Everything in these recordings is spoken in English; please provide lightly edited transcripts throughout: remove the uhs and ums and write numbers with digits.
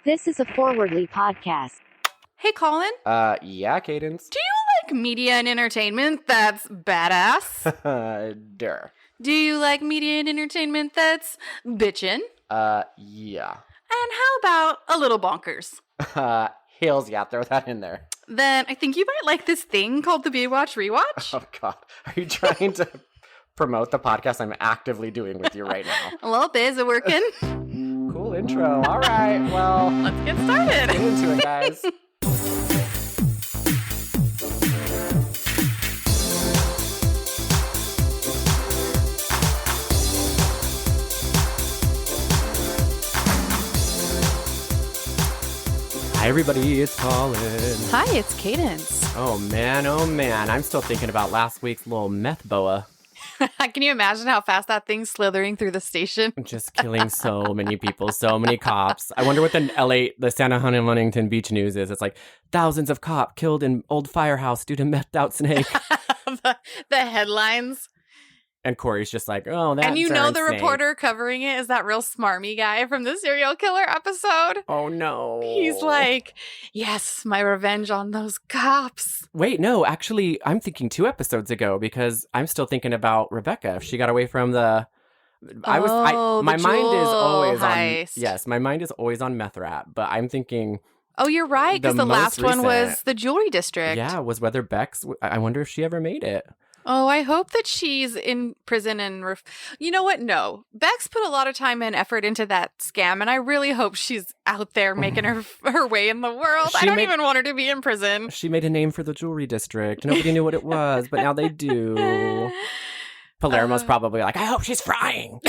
This is a Forwardly podcast. Hey, Colin. Yeah, Cadence. Do you like media and entertainment that's badass? Durr. Do you like media and entertainment that's bitchin'? Yeah. And how about a little bonkers? Hills, yeah, throw that in there. Then I think you might like this thing called the Bewatch Rewatch. Oh, God. Are you trying to promote the podcast I'm actively doing with you right now? A little bit. Is it working? Cool intro. All right, well. Let's get started. Get into it, guys. Hi, everybody. It's Colin. Hi, it's Cadence. Oh, man. I'm still thinking about last week's little meth boa. Can you imagine how fast that thing's slithering through the station? Just killing so many people, so many cops. I wonder what the Santa Ana Huntington Beach news is. It's like thousands of cops killed in old firehouse due to methed out snake. the headlines. And Corey's just like, oh, that. And you know the reporter covering it is that real smarmy guy from the serial killer episode. Oh, no. He's like, yes, my revenge on those cops. Wait, no, actually, I'm thinking 2 episodes ago because I'm still thinking about Rebecca. If she got away from my mind is always heist. on. Yes, my mind is always on meth rat, but I'm thinking. Oh, you're right, because the last one was the jewelry district. Yeah, was whether Bex. I wonder if she ever made it. Oh, I hope that she's in prison and... You know what? No. Bex put a lot of time and effort into that scam, and I really hope she's out there making her way in the world. I don't even want her to be in prison. She made a name for the jewelry district. Nobody knew what it was, but now they do. Palermo's probably like, I hope she's frying.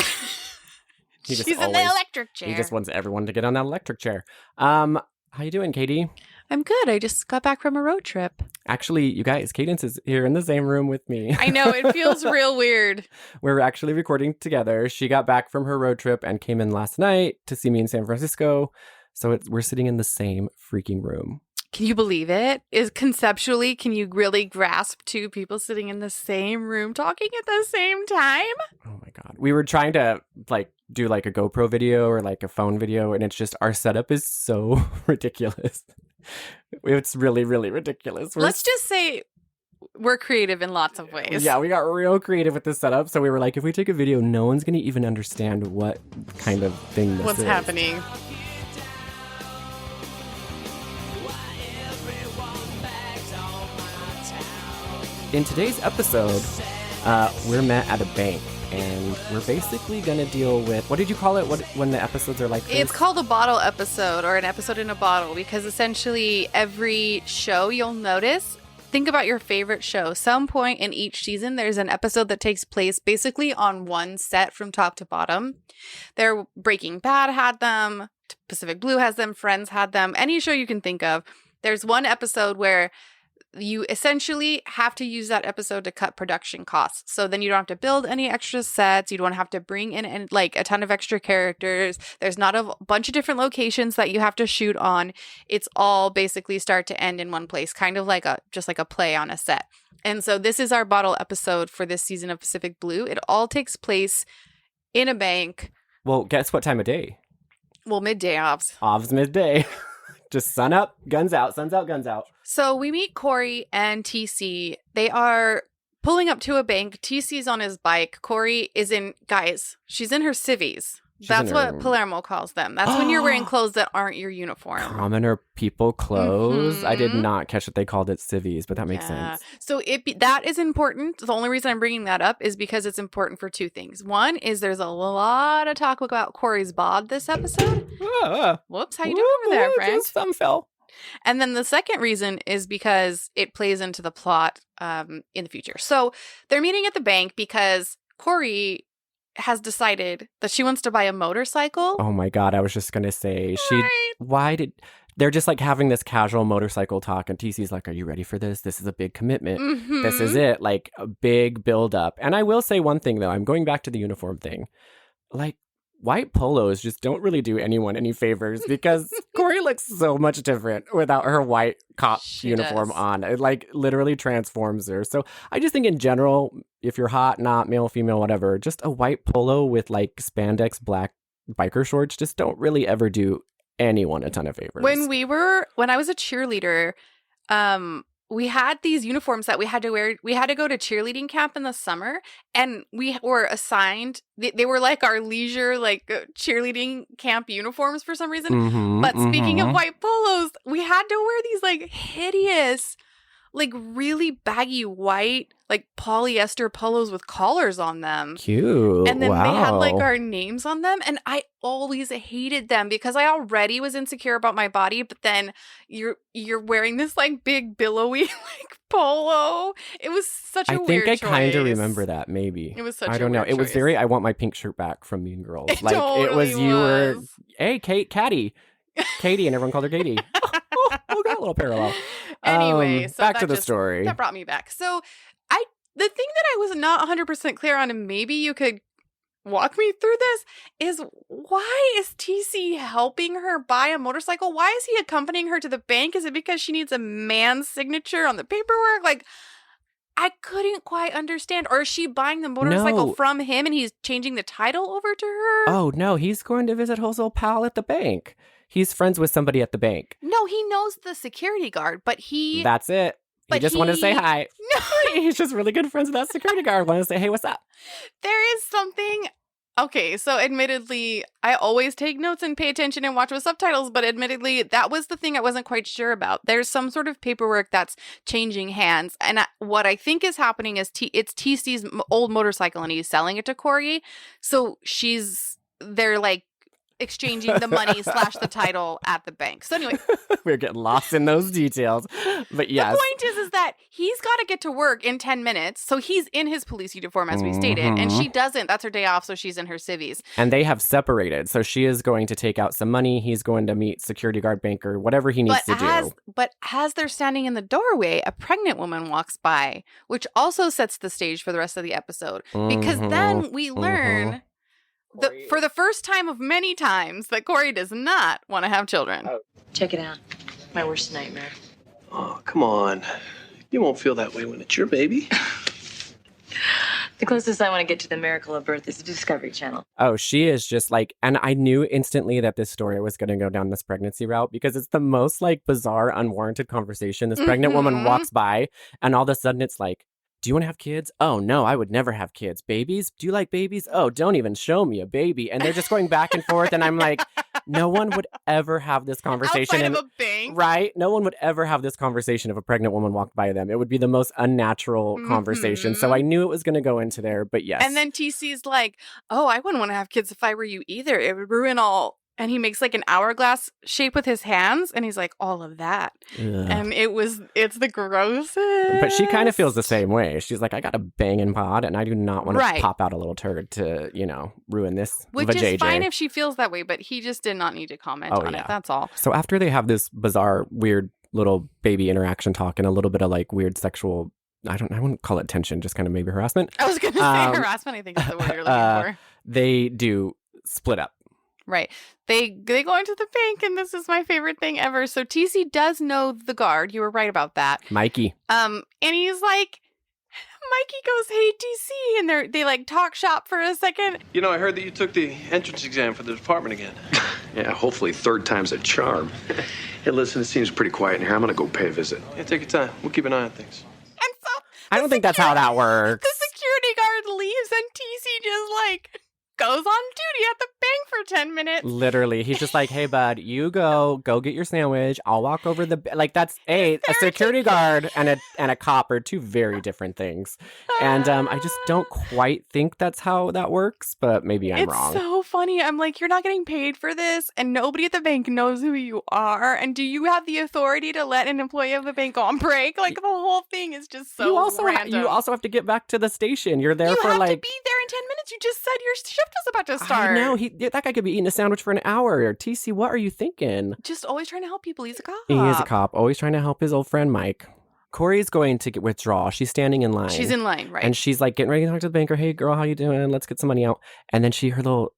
She's in the electric chair. He just wants everyone to get on that electric chair. How you doing, Katie? I'm good. I just got back from a road trip. Actually, you guys, Cadence is here in the same room with me. I know. It feels real weird. We're actually recording together. She got back from her road trip and came in last night to see me in San Francisco. So we're sitting in the same freaking room. Can you believe it? Conceptually, can you really grasp 2 people sitting in the same room talking at the same time? Oh my God. We were trying to do a GoPro video or a phone video, and it's just our setup is so ridiculous. It's really, really ridiculous. Let's just say we're creative in lots of ways. Yeah, we got real creative with this setup. So we were like, if we take a video, no one's going to even understand what kind of thing this is. What's happening? In today's episode, we're met at a bank. And we're basically going to deal with, what did you call it when the episodes are like this? It's called a bottle episode or an episode in a bottle because essentially every show you'll notice, think about your favorite show. Some point in each season, there's an episode that takes place basically on one set from top to bottom. Breaking Bad had them, Pacific Blue has them, Friends had them, any show you can think of. There's one episode where you essentially have to use that episode to cut production costs. So then you don't have to build any extra sets. You don't have to bring in a ton of extra characters. There's not a bunch of different locations that you have to shoot on. It's all basically start to end in one place, kind of just like a play on a set. And so this is our bottle episode for this season of Pacific Blue. It all takes place in a bank. Well, guess what time of day? Well, midday ovs. Ovs midday. Just sun up, guns out, guns out. So we meet Corey and T.C. They are pulling up to a bank. T.C.'s on his bike. Corey is she's in her civvies. That's what Palermo calls them. That's when you're wearing clothes that aren't your uniform. Commoner people clothes. Mm-hmm. I did not catch that they called it civvies, but that makes sense. So that is important. The only reason I'm bringing that up is because it's important for 2 things. One is there's a lot of talk about Corey's bod this episode. Whoops, how you doing over there, friend? Some fell. And then the second reason is because it plays into the plot in the future. So they're meeting at the bank because Corey has decided that she wants to buy a motorcycle. Oh my God, I was just going to say, right. They're just having this casual motorcycle talk and TC's like, are you ready for this? This is a big commitment. Mm-hmm. This is it, a big build up. And I will say one thing though, I'm going back to the uniform thing. White polos just don't really do anyone any favors because Corey looks so much different without her white cop uniform on. It literally transforms her. So I just think in general, if you're hot, not male, female, whatever, just a white polo with spandex black biker shorts just don't really ever do anyone a ton of favors. When I was a cheerleader, we had these uniforms that we had to wear. We had to go to cheerleading camp in the summer, and we were assigned. They were like our leisure, like cheerleading camp uniforms for some reason. But speaking of white polos, we had to wear these like hideous, like really baggy white, like polyester polos with collars on them. Cute. And then wow. they had like our names on them. And I always hated them because I already was insecure about my body. But then you're wearing this like big billowy like polo. It was such a weird choice. I think I kind of remember that, maybe. It was such a I don't know. weird It was choice. very, I want my pink shirt back from Mean Girls. It Like totally it was, you were, was. hey, Katie, and everyone called her Katie. Oh, got a little parallel. Anyway, so back to the story. That brought me back. So the thing that I was not 100% clear on, and maybe you could walk me through this, is why is TC helping her buy a motorcycle? Why is he accompanying her to the bank? Is it because she needs a man's signature on the paperwork? Like, I couldn't quite understand. Or is she buying the motorcycle from him and he's changing the title over to her? Oh, no, he's going to visit his old pal at the bank. He's friends with somebody at the bank. No, he knows the security guard, but That's it. He just wanted to say hi. No. He's just really good friends with that security guard. Wanted to say, hey, what's up? There is something. Okay, so admittedly, I always take notes and pay attention and watch with subtitles, but admittedly, that was the thing I wasn't quite sure about. There's some sort of paperwork that's changing hands, and what I think is happening is it's TC's old motorcycle, and he's selling it to Corey, so they're like exchanging the money / the title at the bank. So anyway, we're getting lost in those details, but yes. The point is that he's got to get to work in 10 minutes. So he's in his police uniform, as we stated, and she doesn't. That's her day off. So she's in her civvies. And they have separated. So she is going to take out some money. He's going to meet security guard, banker, whatever he needs to do. But as they're standing in the doorway, a pregnant woman walks by, which also sets the stage for the rest of the episode. Because then we learn for the first time of many times that Corey does not want to have children. Check it out. My worst nightmare. Oh, come on. You won't feel that way when it's your baby. The closest I want to get to the miracle of birth is the Discovery Channel. Oh, she is just like, and I knew instantly that this story was going to go down this pregnancy route because it's the most like bizarre, unwarranted conversation. This pregnant woman walks by and all of a sudden it's like, do you want to have kids? Oh, no, I would never have kids. Babies? Do you like babies? Oh, don't even show me a baby. And they're just going back and forth. And I'm like, no one would ever have this conversation. Outside of a bank. Right? No one would ever have this conversation if a pregnant woman walked by them. It would be the most unnatural conversation. So I knew it was going to go into there, but yes. And then TC's like, oh, I wouldn't want to have kids if I were you either. It would ruin all. And he makes like an hourglass shape with his hands. And he's like, all of that. Ugh. And it's the grossest. But she kind of feels the same way. She's like, I got a banging pod and I do not want to pop out a little turd to, ruin this. Which is fine if she feels that way. But he just did not need to comment on it. That's all. So after they have this bizarre, weird little baby interaction talk and a little bit of like weird sexual, I wouldn't call it tension, just kind of maybe harassment. I was going to say harassment. I think is the word you're looking for. They do split up. Right. They go into the bank, and this is my favorite thing ever. So TC does know the guard. You were right about that. Mikey. And he's like, Mikey goes, hey, TC. And they like talk shop for a second. You know, I heard that you took the entrance exam for the department again. Yeah, hopefully third time's a charm. Hey, listen, it seems pretty quiet in here. I'm going to go pay a visit. Yeah, take your time. We'll keep an eye on things. And so I don't think that's how that works. The security guard leaves, and TC just like goes on duty at the bank for 10 minutes. Literally. He's just like, hey, bud, you go get your sandwich. I'll walk over like that's a security guard and a cop are two very different things. And I just don't quite think that's how that works, but maybe I'm wrong. It's so funny. I'm like, you're not getting paid for this, and nobody at the bank knows who you are. And do you have the authority to let an employee of the bank go on break? Like, the whole thing is just so random. You also have to get back to the station. You're there for like... You have to be there in 10 minutes. You just said your shift was about to start. I know. That guy could be eating a sandwich for an hour. TC, what are you thinking? Just always trying to help people. He's a cop. He is a cop. Always trying to help his old friend Mike. Corey's going to get withdrawal. She's standing in line. She's in line, right. And she's like getting ready to talk to the banker. Hey, girl, how you doing? Let's get some money out. And then her little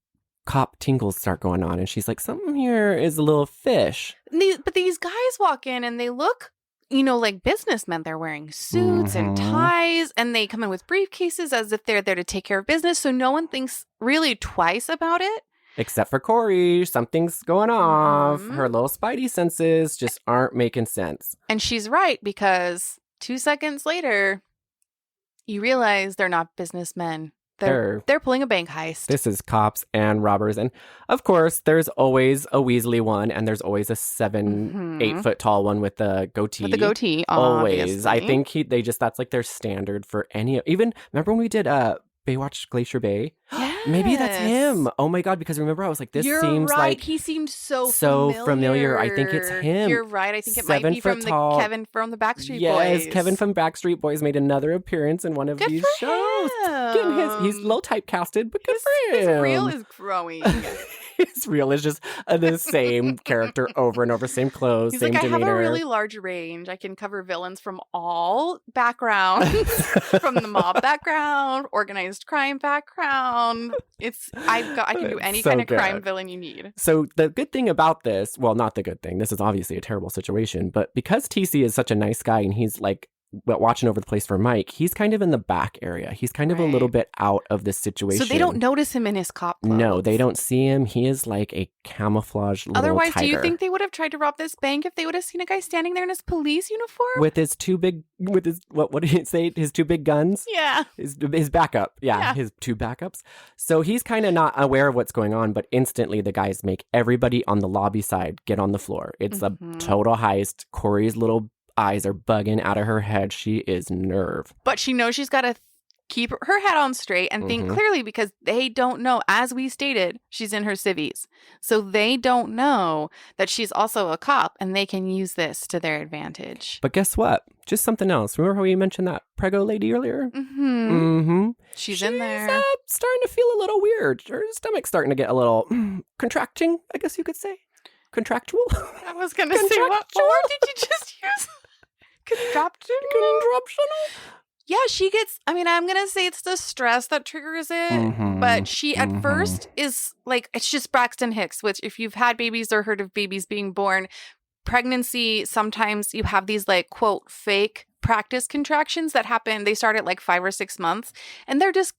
cop tingles start going on. And she's like, something here is a little fish. But these guys walk in and they look... like businessmen. They're wearing suits and ties, and they come in with briefcases as if they're there to take care of business. So no one thinks really twice about it. Except for Corey, something's going off. Her little spidey senses just aren't making sense. And she's right, because 2 seconds later, you realize they're not businessmen. They're pulling a bank heist. This is cops and robbers. And of course, there's always a Weasley one, and there's always a 8 foot tall one with the goatee. With the goatee, always. obviously. I think that's like their standard for any. Even remember when we did Baywatch Glacier Bay? Yes. Maybe that's him. Oh my God, because remember I was like, this You're seems right. like He seemed so familiar. I think it's him. You're right. I think it might be from tall. Kevin from the Backstreet Boys. Yes, Kevin from Backstreet Boys made another appearance in one of Good these for shows. He's a little typecasted, but good for him. His reel is growing. His reel is just the same character over and over, same clothes, He's same like, demeanor. I have a really large range. I can cover villains from all backgrounds, from the mob background, organized crime background. I can do any So kind of good. crime villain you need. So the good thing about this, well, not the good thing, this is obviously a terrible situation, but because TC is such a nice guy and he's like watching over the place for Mike, he's kind of in the back area. He's kind of a little bit out of this situation. So they don't notice him in his cop clothes. No, they don't see him. He is like a camouflage little Otherwise, tiger. do you think they would have tried to rob this bank if they would have seen a guy standing there in his police uniform? with his what did he say? His 2 big guns? Yeah. His backup. Yeah, his 2 backups. So he's kind of not aware of what's going on, but instantly the guys make everybody on the lobby side get on the floor. It's a total heist. Corey's little eyes are bugging out of her head. She is nerve. But she knows she's got to keep her head on straight and think clearly, because they don't know, as we stated, she's in her civvies. So they don't know that she's also a cop, and they can use this to their advantage. But guess what? Just something else. Remember how we mentioned that prego lady earlier? She's in there. Starting to feel a little weird. Her stomach's starting to get a little contracting, I guess you could say. Contractual? I was going to say, what word did you just use? Contractional? Yeah, she gets, I'm going to say it's the stress that triggers it, but she at first is like, it's just Braxton Hicks, which if you've had babies or heard of babies being born, pregnancy, sometimes you have these like, quote, fake practice contractions that happen. They start at like 5 or 6 months, and they're just,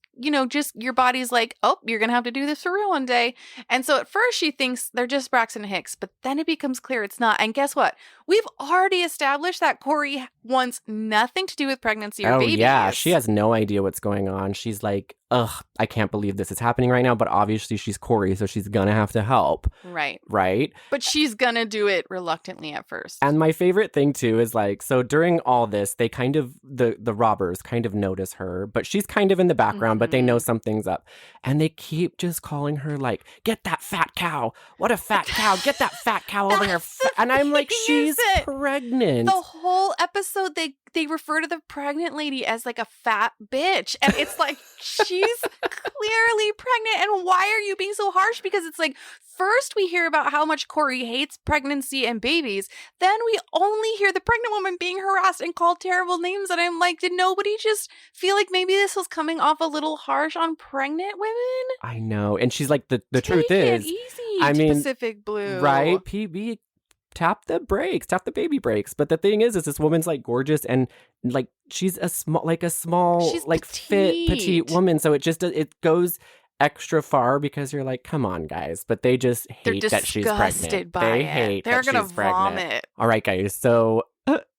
just your body's like, oh, you're going to have to do this for real one day. And so at first she thinks they're just Braxton Hicks, but then it becomes clear it's not. And guess what? We've already established that Corey wants nothing to do with pregnancy or babies. Oh, yeah. She has no idea what's going on. She's like, ugh, I can't believe this is happening right now. But obviously she's Corey, so she's going to have to help. Right. Right? But she's going to do it reluctantly at first. And my favorite thing, too, is like, so during all this, they kind of, the robbers kind of notice her, but she's kind of in the background, but they know something's up. And they keep just calling her like, get that fat cow. What a fat cow. Get that fat cow over here. And I'm like, she's pregnant. The whole episode, they refer to the pregnant lady as like a fat bitch. And it's like, she's clearly pregnant. And why are you being so harsh? Because it's like, first we hear about how much Corey hates pregnancy and babies. Then we only hear the pregnant woman being harassed and called terrible names. And I'm like, did nobody just feel like maybe this was coming off a little harsh on pregnant women? I know. And she's like, the truth is, easy, Pacific Blue. Right? PB, tap the baby brakes. But the thing is this woman's like gorgeous, and like she's a small she's like petite. petite woman. So it goes extra far, because you're like, come on, guys. But they just hate that she's pregnant. They hate that she's she's pregnant. Vomit. All right, guys. So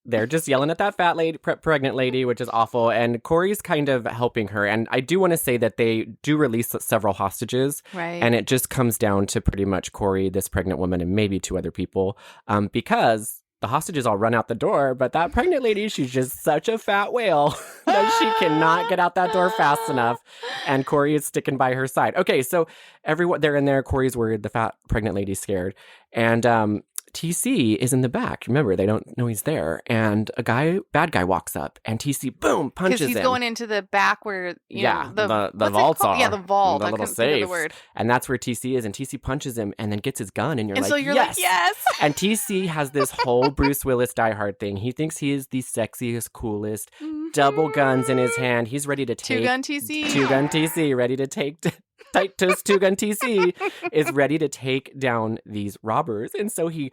they're just yelling at that fat lady, pregnant lady, which is awful. And Corey's kind of helping her. And I do want to say that they do release several hostages. Right. And it just comes down to pretty much Corey, this pregnant woman, and maybe 2 other people, because the hostages all run out the door. But that pregnant lady, she's just such a fat whale that she cannot get out that door fast enough. And Corey is sticking by her side. Okay, so everyone, they're in there. Corey's worried. The fat pregnant lady's scared. And TC is in the back. Remember, they don't know he's there. And bad guy walks up, and TC, boom, punches him. Because he's going into the back where, the vaults are. Yeah, the vault. The I little couldn't think of safe. the word. And that's where TC is. And TC punches him and then gets his gun. And you're so you're like, yes. And TC has this whole Bruce Willis Die Hard thing. He thinks he is the sexiest, coolest. Double guns in his hand. He's ready to take. 2-gun TC. 2-gun TC, ready to take. Tight Toast 2-gun TC is ready to take down these robbers. And so he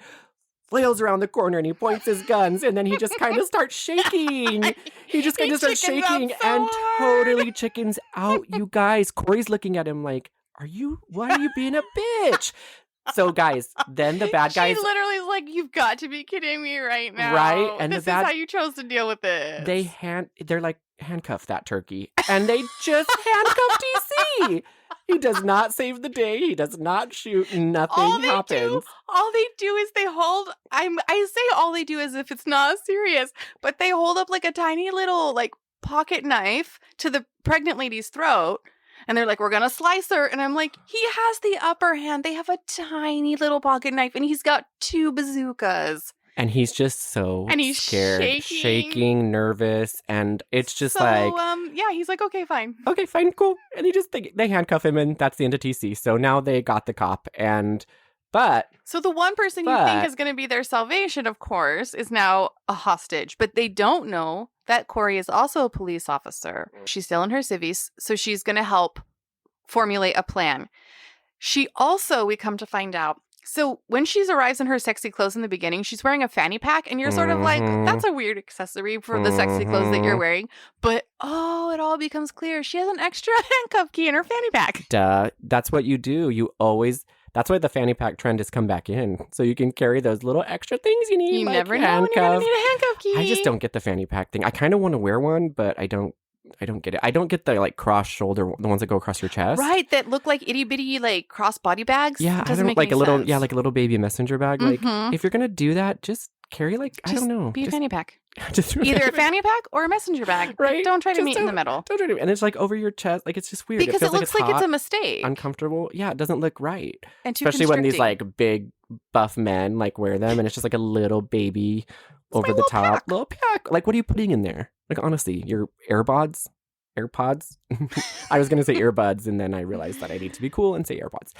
flails around the corner and he points his guns, and then he just kind of starts shaking. He just kind of starts shaking and totally chickens out, you guys. Corey's looking at him like, why are you being a bitch? So guys, then the bad guys. She literally is like, you've got to be kidding me right now. Right? And this is how you chose to deal with this. They're like, handcuff that turkey. And they just handcuff TC. He does not save the day. He does not shoot. Nothing happens. All they do is they hold, I say all they do as if it's not serious, but they hold up like a tiny little like pocket knife to the pregnant lady's throat. And they're like, we're going to slice her. And I'm like, he has the upper hand. They have a tiny little pocket knife and he's got 2 bazookas. And he's just so scared, shaking, nervous. And it's just he's like, okay, fine. Okay, fine, cool. And they handcuff him and that's the end of TC. So now they got the cop. So the one person you think is going to be their salvation, of course, is now a hostage. But they don't know that Corey is also a police officer. She's still in her civvies, so she's going to help formulate a plan. She also, we come to find out, so when she arrives in her sexy clothes in the beginning, she's wearing a fanny pack, and you're sort of like, that's a weird accessory for the sexy clothes that you're wearing. But, it all becomes clear. She has an extra handcuff key in her fanny pack. Duh. That's what you do. That's why the fanny pack trend has come back in. So you can carry those little extra things you need. You like never know when you're going to need a handcuff key. I just don't get the fanny pack thing. I kind of want to wear one, but I don't get it. I don't get the like cross shoulder, the ones that go across your chest. Right, that look like itty bitty like cross body bags. Yeah, I don't like a little like a little baby messenger bag. Like if you're gonna do that, just carry I don't know. Be a fanny pack. Just either a fanny pack or a messenger bag. Right. Don't try to meet in the middle. Don't try to, and it's like over your chest. Like it's just weird. Because it looks like it's a mistake. Uncomfortable. Yeah, it doesn't look right. And too especially when these like big buff men like wear them, and it's just like a little baby over the top. Little pack. Like what are you putting in there? Like honestly, your AirPods. I was going to say earbuds, and then I realized that I need to be cool and say AirPods.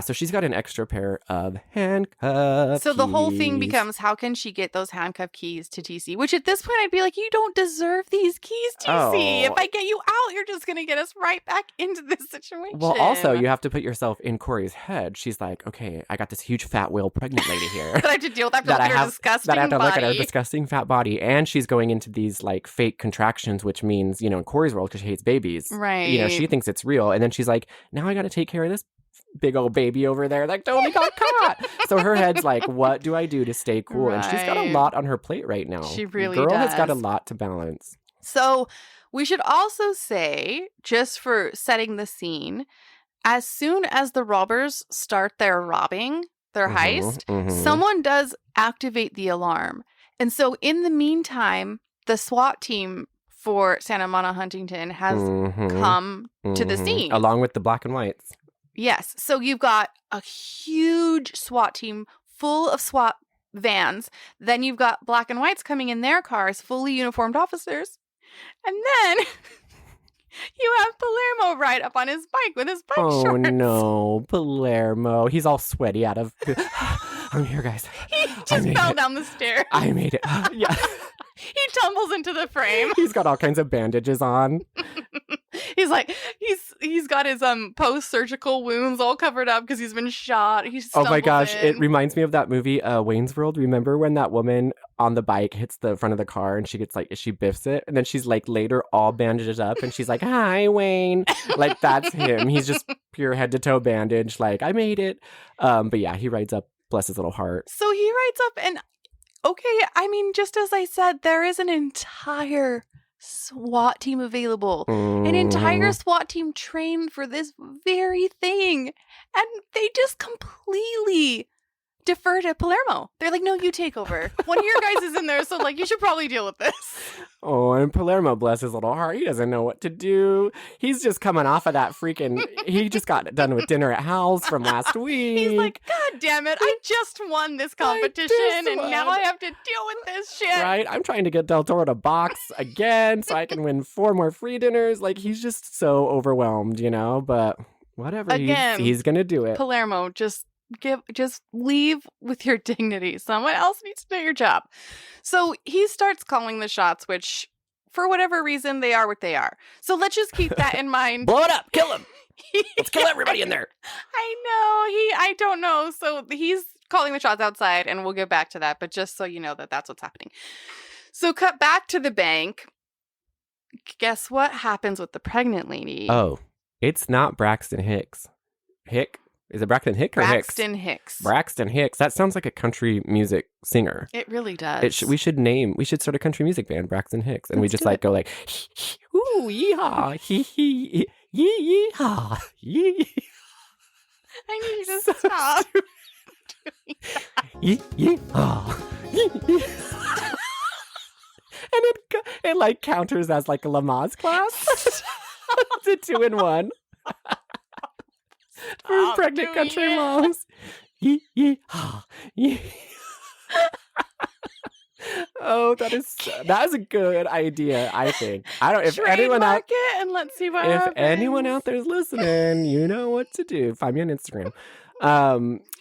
So she's got an extra pair of handcuff So the whole thing becomes, how can she get those handcuff keys to TC? Which at this point, I'd be like, you don't deserve these keys, TC. If I get you out, you're just going to get us right back into this situation. Well, also, you have to put yourself in Corey's head. She's like, okay, I got this huge fat whale pregnant lady here. That I have to deal with. I have to look at her disgusting body. That I have to look at her body. disgusting fat body. And she's going into these like fake contractions, which means, in Corey's world, because she hates babies. Right. She thinks it's real. And then she's like, now I got to take care of this big old baby over there that totally got caught. So her head's like, what do I do to stay cool? Right. And she's got a lot on her plate right now. She really does. Girl has got a lot to balance. So we should also say, just for setting the scene, as soon as the robbers start their robbing, their heist, someone does activate the alarm. And so in the meantime, the SWAT team for Santa Monica Huntington has come to the scene. Along with the black and whites. Yes. So you've got a huge SWAT team full of SWAT vans. Then you've got black and whites coming in their cars, fully uniformed officers. And then you have Palermo ride up on his bike with his bike shorts. Oh, no. Palermo. He's all sweaty out of... I'm here, guys. He just fell down the stairs. I made it. Yeah. He tumbles into the frame. He's got all kinds of bandages on. He's like, he's got his post-surgical wounds all covered up because he's been shot. Oh my gosh, it reminds me of that movie Wayne's World. Remember when that woman on the bike hits the front of the car and she gets she biffs it, and then she's like later all bandaged up and she's like, "Hi, Wayne." Like that's him. He's just pure head to toe bandage. Like I made it. But yeah, he rides up. Bless his little heart. So he rides up and okay, I mean, just as I said, there is an entire SWAT team available. An entire SWAT team trained for this very thing. And they just completely defer to Palermo. They're like, no, you take over. One of your guys is in there, so you should probably deal with this. Oh, and Palermo, bless his little heart, he doesn't know what to do. He's just coming off of that freaking... He just got done with dinner at Hal's from last week. He's like, God damn it, I just won this competition, and now I have to deal with this shit. Right? I'm trying to get Del Toro to box again so I can win 4 more free dinners. He's just so overwhelmed, But whatever, again, he's gonna do it. Palermo, just leave with your dignity. Someone else needs to do your job. So he starts calling the shots, which for whatever reason they are what they are. So let's just keep that in mind. Blow it up, kill him. Let's kill everybody in there. I don't know. So he's calling the shots outside, and we'll get back to that. But just so you know that's what's happening. So cut back to the bank. Guess what happens with the pregnant lady? Oh. It's not Braxton Hicks. Is it Braxton Hicks or Braxton Hicks? Hicks. Braxton Hicks. That sounds like a country music singer. It really does. We should start a country music band, Braxton Hicks, and we just go like, ooh, yeehaw, hee hee, yee yeehaw, yee. I need you to stop. Yee yeehaw, yee. And it like counters as like a Lamaze class. It's a 2-in-1. For pregnant country moms. Yee yeehaw, yee. Oh, that is a good idea, I think. I don't if anyone out it and let's see what if happens. anyone out there is listening, you know what to do. Find me on Instagram.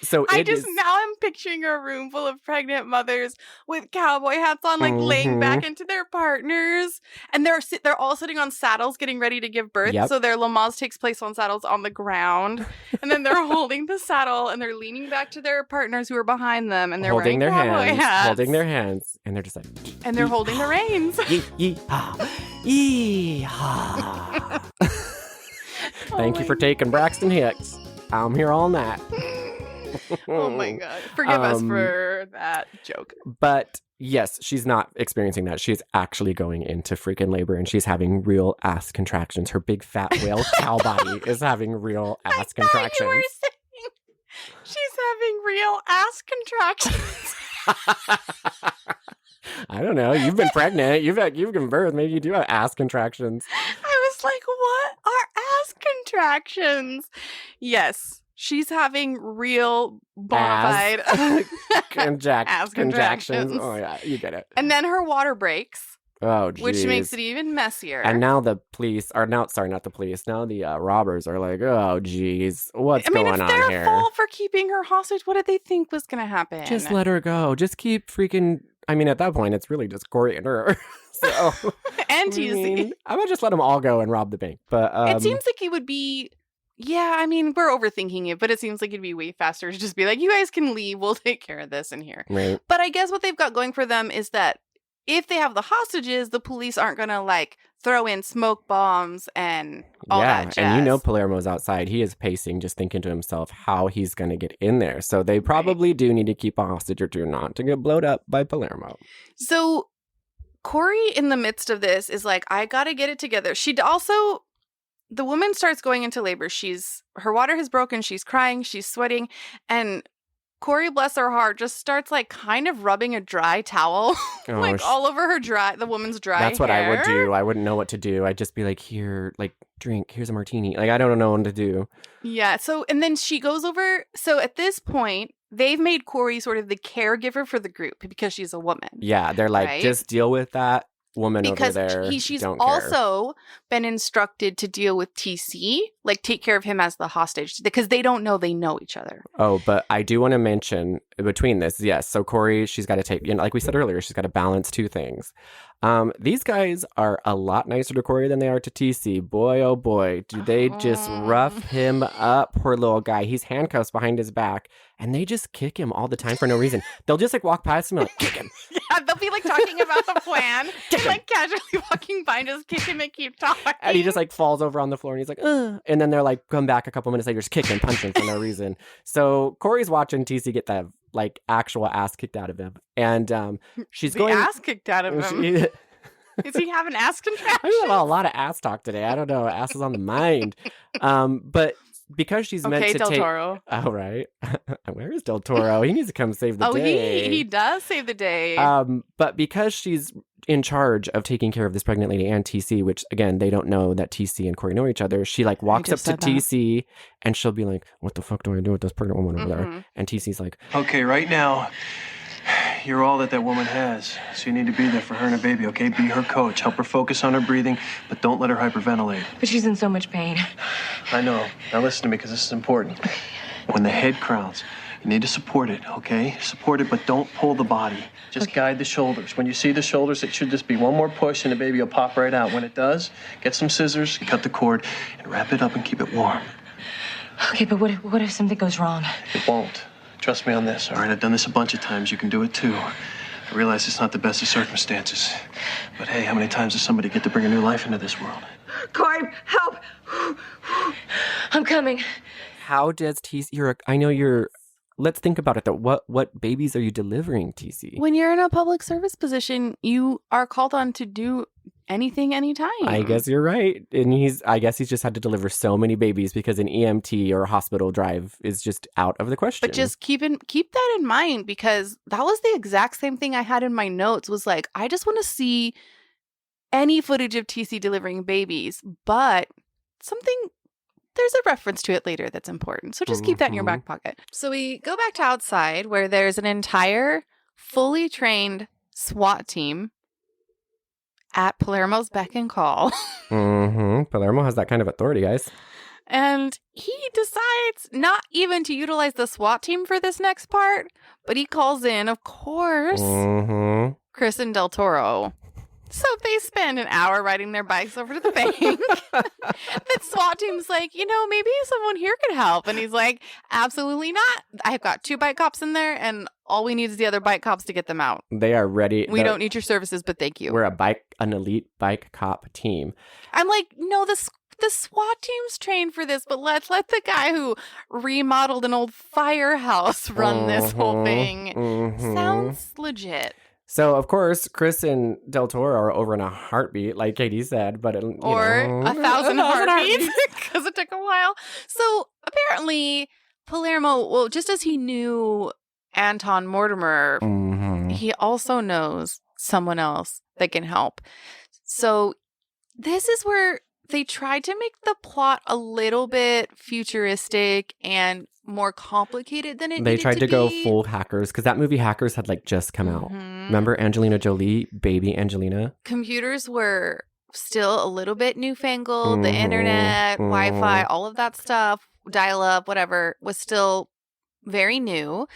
So now I'm picturing a room full of pregnant mothers with cowboy hats on, like laying back into their partners, and they're all sitting on saddles getting ready to give birth. Yep. So their Lamaze takes place on saddles on the ground, and then they're holding the saddle and they're leaning back to their partners who are behind them, and they're holding wearing cowboy hats. holding their hands, and they're just like, and they're holding the reins. Thank you for taking Braxton Hicks. I'm here all night. Oh my god. Forgive us for that joke. But yes, she's not experiencing that. She's actually going into freaking labor, and she's having real ass contractions. Her big fat whale cow body is having real ass contractions. You were saying she's having real ass contractions. I don't know. You've been pregnant. You've given birth. Maybe you do have ass contractions. I was like, what are ass contractions? Yes. She's having real bona fide ass contractions. Oh, yeah. You get it. And then her water breaks. Oh, geez. Which makes it even messier. And now the police are not the police. Now the robbers are like, oh, geez, what's going on here? I mean, if they're full for keeping her hostage, what did they think was going to happen? Just let her go. Just keep freaking. I mean, at that point, it's really just Corey and her. So, and T.C. I would just let them all go and rob the bank. But it seems like it would be. Yeah, I mean, we're overthinking it, but it seems like it'd be way faster to just be like, you guys can leave. We'll take care of this in here. Right. But I guess what they've got going for them is that if they have the hostages, the police aren't going to like throw in smoke bombs and all that jazz. And you know Palermo's outside. He is pacing, just thinking to himself how he's going to get in there. So they probably do need to keep a hostage or two not to get blowed up by Palermo. So Corey, in the midst of this, is like, I got to get it together. The woman starts going into labor. Her water has broken. She's crying. She's sweating. And Corey, bless her heart, just starts like kind of rubbing a dry towel all over the woman's dry That's what hair. I would do. I wouldn't know what to do. I'd just be like, here, like, drink. Here's a martini. Like, I don't know what to do. Yeah. So, and then she goes over. So at this point, they've made Corey sort of the caregiver for the group because she's a woman. Yeah. They're like, right? Just deal with that woman because over there. She's don't care. also been instructed to deal with T.C., like take care of him as the hostage, because they don't know they know each other. Oh, but I do want to mention between this, yes. So Corey, she's got to take, like we said earlier, she's got to balance two things. These guys are a lot nicer to Corey than they are to TC. Boy, oh boy, do they just rough him up, poor little guy. He's handcuffs behind his back, and they just kick him all the time for no reason. They'll just like walk past him and like kick him. Yeah, they'll be like talking about the plan and like casually walking by and just kick him and keep talking. And he just like falls over on the floor and he's like, ugh. And then they're like, come back a couple minutes later, just kick him, punch him for no reason. So Corey's watching TC get that like actual ass kicked out of him. And she's going ass kicked out of him. Is he having ass contractions? I have a lot of ass talk today. I don't know. Ass is on the mind. But because she's meant to Del take... Toro. Oh, right. Where is Del Toro? He needs to come save the day. He does save the day. But because she's in charge of taking care of this pregnant lady and TC, which, again, they don't know that TC and Corey know each other, she, like, walks up to TC, and she'll be like, what the fuck do I do with this pregnant woman over there? And TC's like... Okay, right now... You're all that woman has, so you need to be there for her and her baby, okay? Be her coach. Help her focus on her breathing, but don't let her hyperventilate. But she's in so much pain. I know. Now listen to me, because this is important. When the head crowns, you need to support it, okay? Support it, but don't pull the body. Just guide the shoulders. When you see the shoulders, it should just be one more push, and the baby will pop right out. When it does, get some scissors, cut the cord, and wrap it up and keep it warm. Okay, but what if something goes wrong? It won't. Trust me on this, all right? I've done this a bunch of times. You can do it, too. I realize it's not the best of circumstances. But, hey, how many times does somebody get to bring a new life into this world? Corey, help! I'm coming. How does TC? Let's think about it though. What babies are you delivering, TC? When you're in a public service position, you are called on to do anything, anytime. I guess you're right. And I guess he's just had to deliver so many babies because an EMT or a hospital drive is just out of the question. But just keep that in mind, because that was the exact same thing I had in my notes, was like, I just want to see any footage of TC delivering babies, but there's a reference to it later that's important. So just keep that in your back pocket. So we go back to outside, where there's an entire fully trained SWAT team at Palermo's beck and call. Palermo has that kind of authority, guys. And he decides not even to utilize the SWAT team for this next part, but he calls in, of course, Chris and Del Toro. So they spend an hour riding their bikes over to the bank. The SWAT team's like, maybe someone here could help. And he's like, absolutely not. I've got 2 bike cops in there, and all we need is the other bike cops to get them out. They are ready. We don't need your services, but thank you. We're an elite bike cop team. I'm like, no, the SWAT team's trained for this, but let's let the guy who remodeled an old firehouse run this whole thing. Sounds legit. So, of course, Chris and Del Toro are over in a heartbeat, like Katie said, but... Or 1,000 heartbeats, because it took a while. So, apparently, Palermo, just as he knew Anton Mortimer, he also knows someone else that can help. So, this is where they tried to make the plot a little bit futuristic and more complicated than it needed to be. They tried to go full Hackers, because that movie Hackers had just come out. Remember Angelina Jolie, baby Angelina? Computers were still a little bit newfangled. The internet, Wi-Fi, all of that stuff, dial-up, whatever, was still very new.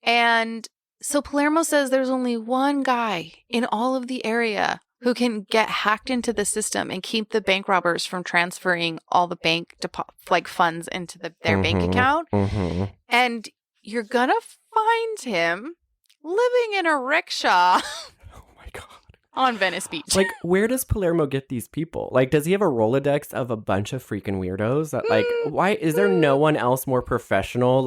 And so Palermo says there's only one guy in all of the area who can get hacked into the system and keep the bank robbers from transferring all the bank funds into their bank account. And you're gonna find him living in a rickshaw. Oh my God. On Venice Beach. Where does Palermo get these people? Does he have a Rolodex of a bunch of freaking weirdos? That, why is there no one else more professional?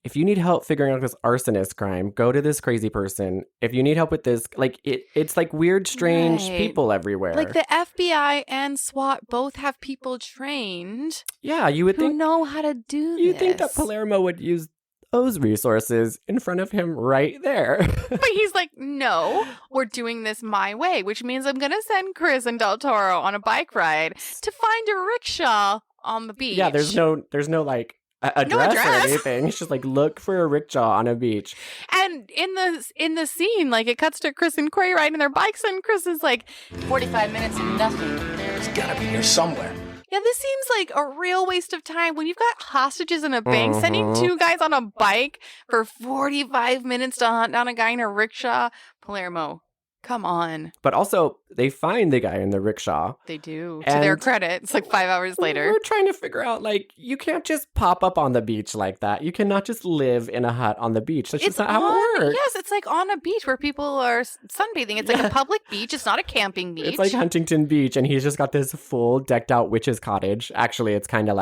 If you need help figuring out this arsonist crime, go to this crazy person. If you need help with this, it's weird, strange people everywhere. The FBI and SWAT both have people trained. Yeah, you would think know how to do this. You think that Palermo would use those resources in front of him right there. But he's like, no, we're doing this my way, which means I'm going to send Chris and Del Toro on a bike ride to find a rickshaw on the beach. Yeah, there's no address or anything. It's just look for a rickshaw on a beach. And in the scene, it cuts to Chris and Corey riding their bikes, and Chris is like, 45 minutes and nothing. It's gotta be here somewhere. Yeah, this seems like a real waste of time when you've got hostages in a bank. Sending 2 guys on a bike for 45 minutes to hunt down a guy in a rickshaw. Palermo, come on. But also, they find the guy in the rickshaw. They do. To their credit. It's 5 hours later. We're trying to figure out, you can't just pop up on the beach like that. You cannot just live in a hut on the beach. That's just not how it works. Yes, it's on a beach where people are sunbathing. It's a public beach. It's not a camping beach. It's like Huntington Beach, and he's just got this full decked out witch's cottage. Actually, it's kind of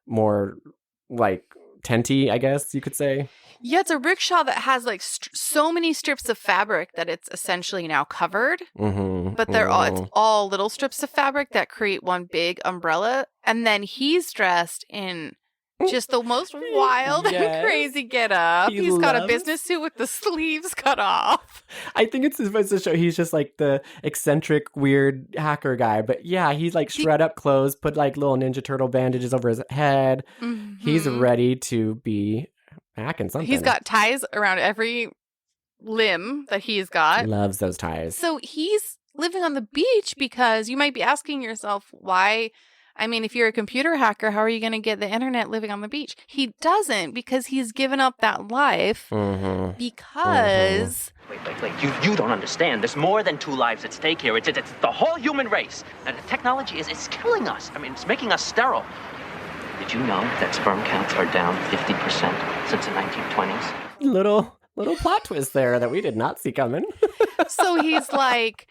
more tenty, I guess you could say. Yeah, it's a rickshaw that has so many strips of fabric that it's essentially now covered. But it's all little strips of fabric that create one big umbrella. And then he's dressed in just the most wild and crazy getup. He's got a business suit with the sleeves cut off. I think it's supposed to show he's just the eccentric, weird hacker guy. But yeah, he's shred up clothes, put little Ninja Turtle bandages over his head. He's ready to be hacking something. He's got ties around every limb that he's got. Loves those ties. So he's living on the beach because you might be asking yourself why. I mean, if you're a computer hacker, how are you going to get the internet living on the beach? He doesn't, because he's given up that life because... Wait. You don't understand. There's more than 2 lives at stake here. It's the whole human race. And the technology is killing us. I mean, it's making us sterile. Did you know that sperm counts are down 50% since the 1920s? Little plot twist there that we did not see coming. So he's like,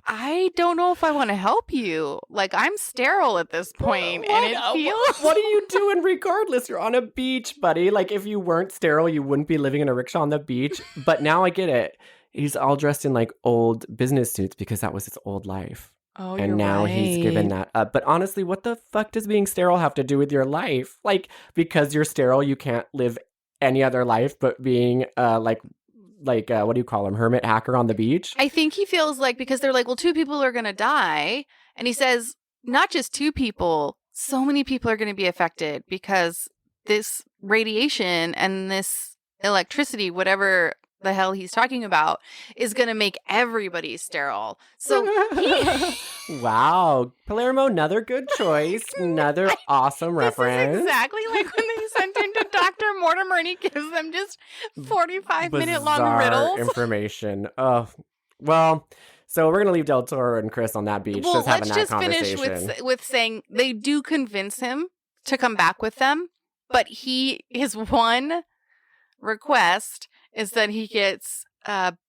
I don't know if I want to help you. Like, I'm sterile at this point, and it feels... What are you doing regardless? You're on a beach, buddy. Like, if you weren't sterile, you wouldn't be living in a rickshaw on the beach. But now I get it. He's all dressed in, like, old business suits because that was his old life. Oh, and now he's given that up. But honestly, what the fuck does being sterile have to do with your life? Like, because you're sterile, you can't live any other life but being, what do you call him? Hermit hacker on the beach? I think he feels like, because they're like, well, 2 people are going to die. And he says, not just 2 people, so many people are going to be affected because this radiation and this electricity, whatever the hell he's talking about, is going to make everybody sterile. So Wow. Palermo, another good choice. Another awesome reference. This is exactly like when they sent him to Dr. Mortimer and he gives them just 45-minute long Bizarre riddles. information. Oh, well, so we're going to leave Del Toro and Chris on that beach, Well, just having let's that just conversation. finish with saying they do convince him to come back with them, but his one request is that he gets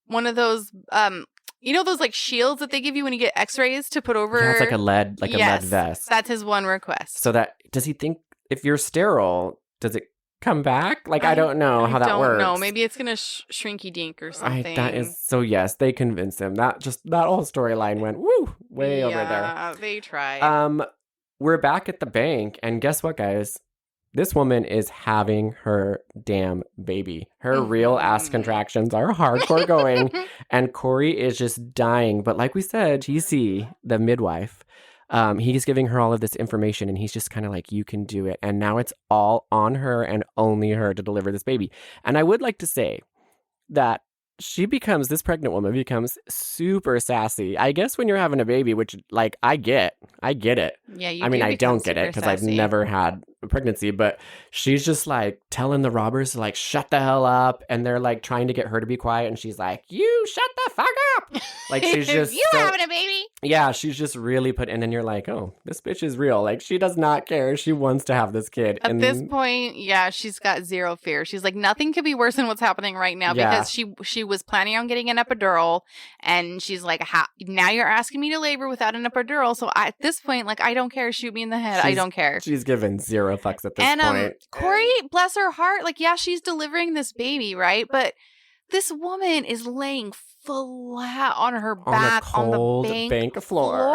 one of those those like shields that they give you when you get x-rays to put over. Yeah, it's like a lead vest. That's his one request. So does he think if you're sterile, does it come back? Like, I don't know how that works. I don't know. Maybe it's going to shrinky dink or something. So yes, they convinced him. That whole storyline went way over there. Yeah, they tried. We're back at the bank, and guess what, guys? This woman is having her damn baby. Her real ass contractions are hardcore going, and Corey is just dying. But like we said, T.C., the midwife, he's giving her all of this information, and he's just kind of like, you can do it. And now it's all on her and only her to deliver this baby. And I would like to say that this pregnant woman becomes super sassy. I guess when you're having a baby, which, like, I get it. Yeah, I mean, I don't get it because I've never had a pregnancy, but she's just like telling the robbers to like shut the hell up, and they're like trying to get her to be quiet, and she's like, you shut the fuck up. Like, she's just having a baby. Yeah, she's just really and then you're like, oh, this bitch is real. Like, she does not care. She wants to have this kid. At this point, yeah, she's got zero fear. She's like, nothing could be worse than what's happening right now, because she was planning on getting an epidural, and she's like, now you're asking me to labor without an epidural. So at this point, like, I don't care. Shoot me in the head. I don't care. She's given zero fucks at this point. Corey, bless her heart, like, yeah, she's delivering this baby, right? But this woman is laying flat on her back on the bank floor.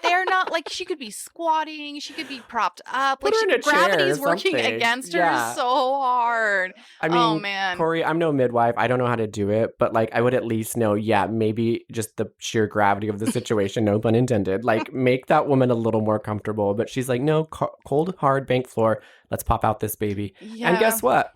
They're not like, she could be squatting, she could be propped up. Put like, her in a gravity's chair or working something. against her so hard. I mean, oh man, Corey, I'm no midwife. I don't know how to do it, but like, I would at least know. Yeah, maybe just the sheer gravity of the situation. No pun intended. Like, make that woman a little more comfortable. But she's like, no, cold hard bank floor. Let's pop out this baby. Yeah. And guess what?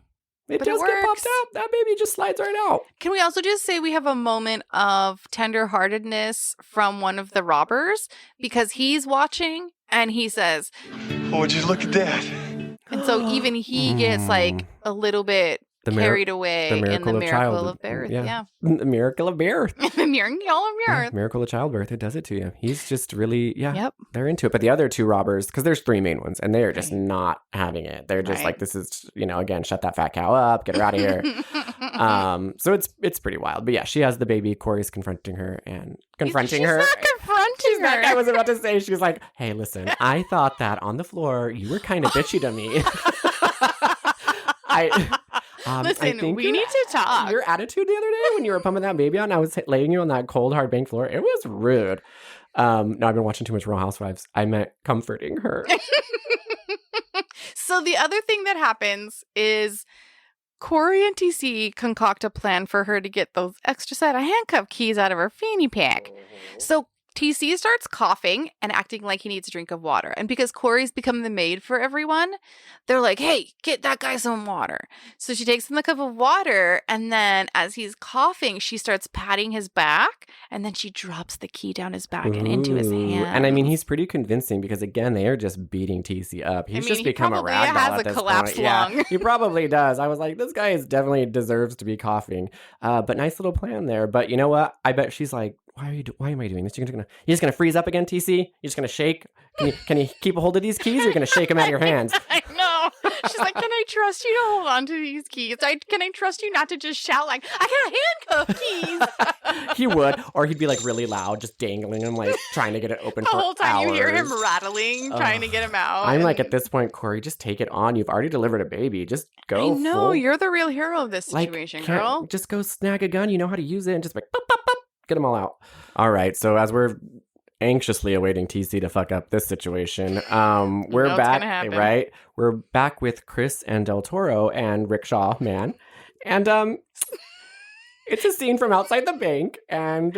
It does get popped out. That baby just slides right out. Can we also just say we have a moment of tenderheartedness from one of the robbers, because he's watching and he says, "Oh, would you look at that?" And so even he gets like a little bit carried away in the miracle of birth. Yeah. The miracle of birth. The miracle of birth. Miracle of childbirth. It does it to you. He's just really, they're into it. But the other 2 robbers, because there's 3 main ones, and they are just not having it. They're just like, this is, again, shut that fat cow up, get her out of here. So it's pretty wild. But yeah, she has the baby. Corey's confronting her and confronting her. She's not confronting her. I was about to say, she's like, hey, listen, I thought that on the floor, you were kind of bitchy to me. Listen, we need to talk. Your attitude the other day when you were pumping that baby out and I was laying you on that cold, hard bank floor, it was rude. No, I've been watching too much Real Housewives. I meant comforting her. So the other thing that happens is Corey and T.C. concoct a plan for her to get those extra set of handcuff keys out of her fanny pack. So T.C. starts coughing and acting like he needs a drink of water. And because Corey's become the maid for everyone, they're like, hey, get that guy some water. So she takes him a cup of water. And then as he's coughing, she starts patting his back. And then she drops the key down his back and into his hand. And I mean, he's pretty convincing because, again, they are just beating T.C. up. He's just become a rag doll at this collapsed point. lung. Yeah, he probably does. I was like, this guy definitely deserves to be coughing. But nice little plan there. But you know what? I bet she's like, why am I doing this? You're just gonna freeze up again, TC? You're just gonna shake? Can you keep a hold of these keys? Or you're gonna shake them out of your hands? I know. She's like, can I trust you to hold on to these keys? Can I trust you not to just shout like, I got handcuff keys? He would. Or he'd be like really loud, just dangling them, like trying to get it open The for whole time hours. you hear him rattling, trying to get him out. I'm like, at this point, Corey, just take it on. You've already delivered a baby. Just go. I know, you're the real hero of this situation, girl. Just go snag a gun. You know how to use it and just like, pop, pop, pop, get them all out. All right. So as we're anxiously awaiting TC to fuck up this situation, we're back, right? We're back with Chris and Del Toro and Rickshaw Man. And it's a scene from outside the bank, and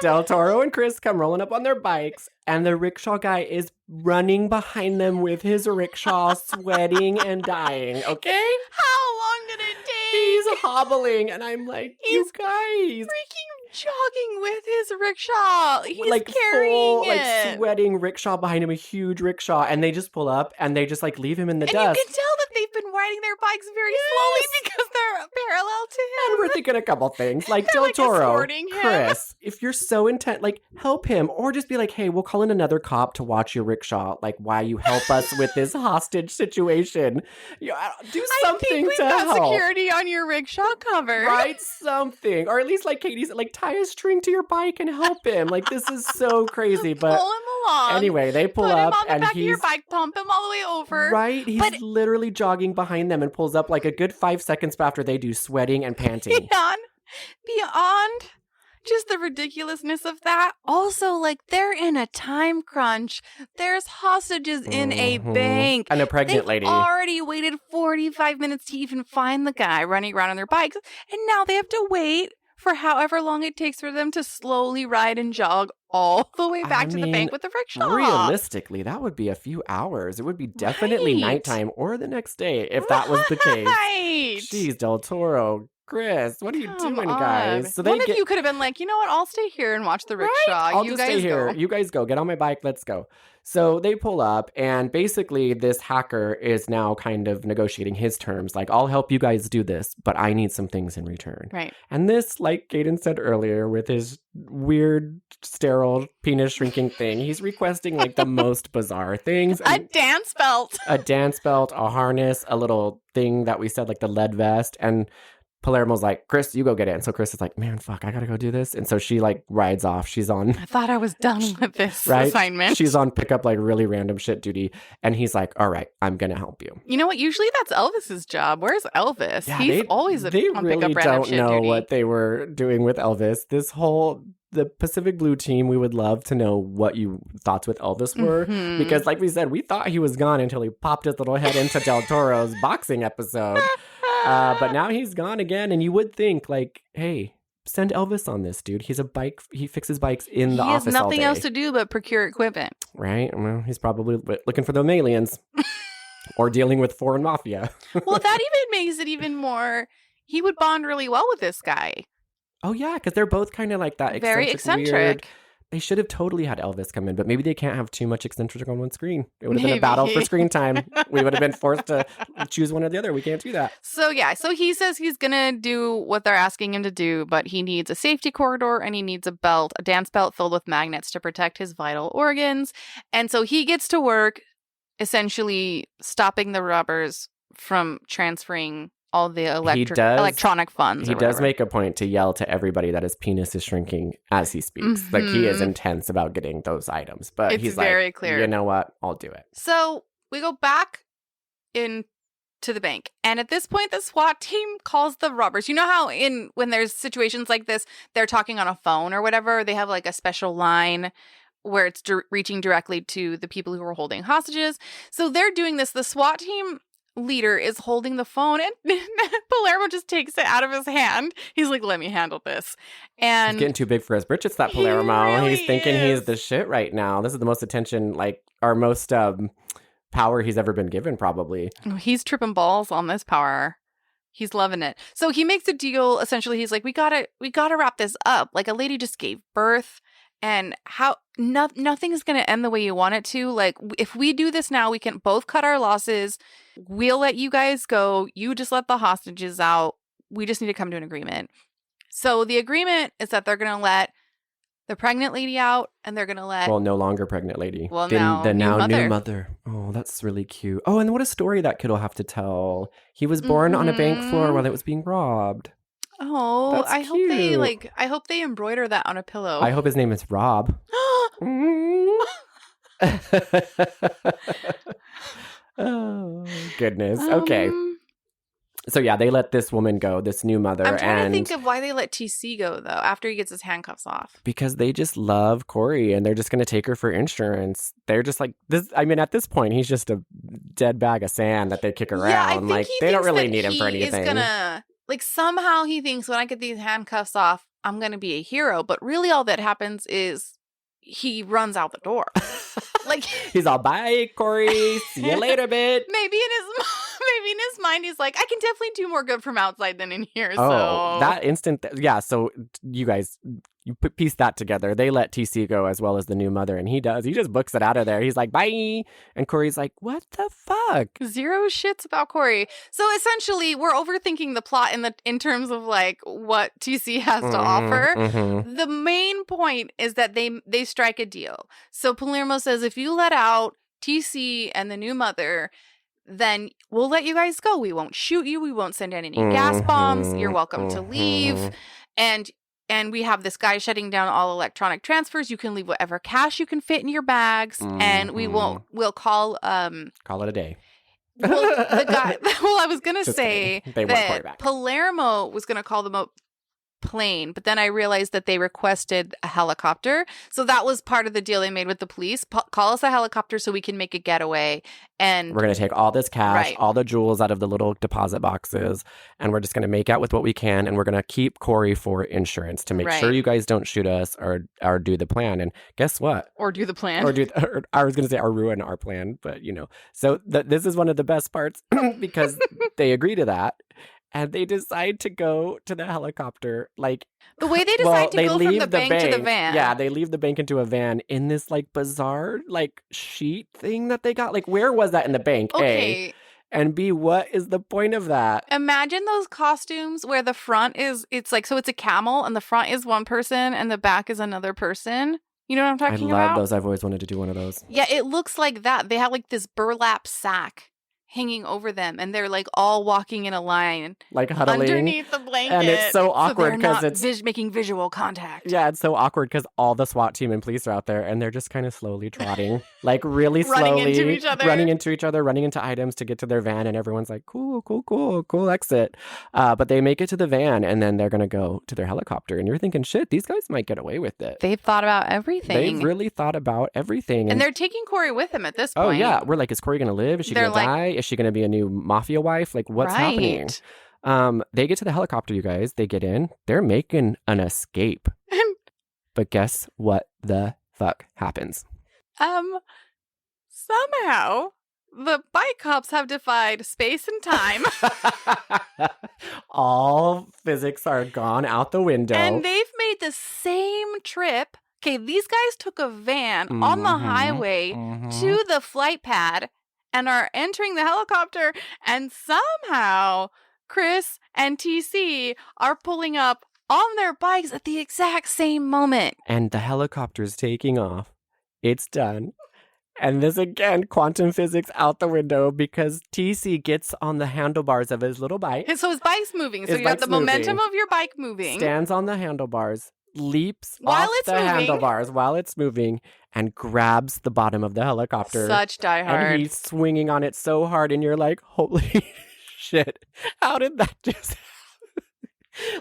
Del Toro and Chris come rolling up on their bikes, and the rickshaw guy is running behind them with his rickshaw, sweating and dying, okay? How long did it take? He's hobbling, and I'm like, you guys. Freaking jogging with his rickshaw. He's like carrying full, it. like sweating rickshaw behind him, a huge rickshaw, and they just pull up and they just like leave him in the dust. And you can tell that they've been riding their bikes very slowly because they're parallel to him. And we're thinking a couple things, like Del Toro, Chris, if you're so intent, like help him, or just be like, hey, we'll call in another cop to watch your rickshaw, like why you help us with this hostage situation. Do something to help. Security on your rickshaw cover, right? Something, or at least like Katie said, like tie a string to your bike and help him. Like this is so crazy, but pull him along. Anyway, they pull Put up him on the and back of he's your bike, pump him all the way over. Right, he's literally jogging behind them and pulls up like a good 5 seconds after they do, sweating and panting. Beyond just the ridiculousness of that. Also, like, they're in a time crunch. There's hostages in a bank. And a pregnant lady. They've already waited 45 minutes to even find the guy running around on their bikes. And now they have to wait for however long it takes for them to slowly ride and jog all the way back to the bank with the rickshaw. Realistically, that would be a few hours. It would be definitely nighttime or the next day if that was the case. Jeez, Del Toro. Chris, what are you doing, guys? So what if you could have been like, you know what? I'll stay here and watch the rickshaw. I'll just stay here. You guys go. Get on my bike. Let's go. So they pull up, and basically this hacker is now kind of negotiating his terms. Like, I'll help you guys do this, but I need some things in return. Right. And this, like Gaten said earlier, with his weird, sterile, penis shrinking thing, he's requesting like the most bizarre things. A dance belt. A dance belt, a harness, a little thing that we said, like the lead vest, and Palermo's like, Chris, you go get it. And so Chris is like, man, fuck, I gotta go do this. And so she like rides off. She's on. I thought I was done with this assignment. She's on pickup like really random shit duty. And he's like, all right, I'm gonna help you. You know what? Usually that's Elvis's job. Where's Elvis? Yeah, He's always on pickup random shit duty. They really don't know what they were doing with Elvis. The Pacific Blue team, we would love to know what you thoughts with Elvis were. Mm-hmm. Because like we said, we thought he was gone until he popped his little head into Del Toro's boxing episode. But now he's gone again, and you would think, like, hey, send Elvis on this, dude. He's a bike. He fixes bikes in the office all day. He has nothing else to do but procure equipment. Right? Well, he's probably looking for them aliens or dealing with foreign mafia. Well, that even makes it even more. He would bond really well with this guy. Oh, yeah, because they're both kind of like that very eccentric. Weird. They should have totally had Elvis come in, but maybe they can't have too much eccentric on one screen. It would have been a battle for screen time. We would have been forced to choose one or the other. We can't do that. So he says he's going to do what they're asking him to do, but he needs a safety corridor and he needs a dance belt filled with magnets to protect his vital organs. And so he gets to work essentially stopping the robbers from transferring all the electronic funds. He does make a point to yell to everybody that his penis is shrinking as he speaks. Mm-hmm. Like, he is intense about getting those items. But he's very clear. You know what? I'll do it. So we go back into the bank. And at this point, the SWAT team calls the robbers. You know how when there's situations like this, they're talking on a phone or whatever. They have like a special line where it's reaching directly to the people who are holding hostages. So they're doing this. The SWAT team leader is holding the phone, and Palermo just takes it out of his hand. He's like, let me handle this. And he's getting too big for his britches, that Palermo. He's thinking he's the shit right now. This is the most attention, like, our most power he's ever been given, probably. He's tripping balls on this power. He's loving it. So he makes a deal. Essentially, he's like, we gotta wrap this up. Like, a lady just gave birth. And nothing's going to end the way you want it to. Like, if we do this now, we can both cut our losses. We'll let you guys go. You just let the hostages out. We just need to come to an agreement. So the agreement is that they're going to let the pregnant lady out, and they're gonna let no longer pregnant lady. Well, the now new mother. Oh, that's really cute. Oh, and what a story that kid will have to tell. He was born on a bank floor while it was being robbed. Oh, That's I cute. hope they embroider that on a pillow. I hope his name is Rob. Oh, goodness. Okay. So yeah, they let this woman go, this new mother. I'm trying to think of why they let TC go, though, after he gets his handcuffs off. Because they just love Corey and they're just going to take her for insurance. They're just like, this. I mean, at this point, he's just a dead bag of sand that they kick around. Yeah, I think like, he they don't thinks really that need him for he anything. Is gonna, somehow he thinks when I get these handcuffs off, I'm going to be a hero. But really all that happens is he runs out the door. He's all, bye, Corey. See you later, bitch. Maybe in his mind, he's like, I can definitely do more good from outside than in here. Oh, so that instant. Yeah. So you guys, you piece that together. They let TC go as well as the new mother. And he does. He just books it out of there. He's like, bye. And Corey's like, what the fuck? Zero shits about Corey. So essentially, we're overthinking the plot in terms of what TC has to offer. Mm-hmm. The main point is that they strike a deal. So Palermo says, if you let out TC and the new mother, then we'll let you guys go. We won't shoot you. We won't send in any gas bombs. You're welcome to leave. And we have this guy shutting down all electronic transfers. You can leave whatever cash you can fit in your bags, and we'll call it a day. Well, the guy. Well, I was gonna say they want Corey that back. Palermo was gonna call them a plane, but then I realized that they requested a helicopter. So that was part of the deal they made with the police. Call us a helicopter so we can make a getaway. And we're going to take all this cash, Right. all the jewels out of the little deposit boxes, and we're just going to make out with what we can, and we're going to keep Corey for insurance to make Right. sure you guys don't shoot us or do the plan. And guess what? Or do the plan. Or I was going to say or ruin our plan, but So this is one of the best parts because they agree to that. And they decide to go to the helicopter, the way they decide to go from the bank to the van. Yeah, they leave the bank into a van in this bizarre sheet thing that they got. Where was that in the bank? Okay. A, and B, what is the point of that? Imagine those costumes where the front is, so it's a camel and the front is one person and the back is another person. You know what I'm talking about? I love those. I've always wanted to do one of those. Yeah, it looks like that. They have this burlap sack hanging over them, and they're all walking in a line, huddling underneath the blanket, and it's so awkward because it's making visual contact. Yeah, it's so awkward because all the SWAT team and police are out there, and they're just kind of slowly trotting, really slowly, running into each other, running into items to get to their van, and everyone's like, cool exit. But they make it to the van, and then they're gonna go to their helicopter, and you're thinking, shit, these guys might get away with it. They've thought about everything. They've really thought about everything, and they're taking Corey with them at this point. Oh yeah, we're like, is Corey gonna live? Is she gonna die? Is she going to be a new mafia wife? What's happening? They get to the helicopter, you guys. They get in. They're making an escape. But guess what the fuck happens? Somehow, the bike cops have defied space and time. All physics are gone out the window. And they've made the same trip. Okay, these guys took a van on the highway to the flight pad and are entering the helicopter, and somehow Chris and TC are pulling up on their bikes at the exact same moment. And the helicopter's taking off. It's done. And this again, quantum physics out the window because TC gets on the handlebars of his little bike. And so his bike's moving. So you got the momentum of your bike moving. Stands on the handlebars, leaps off the handlebars while it's moving, and grabs the bottom of the helicopter. Such Die Hard. And he's swinging on it so hard, and you're like, holy shit, how did that just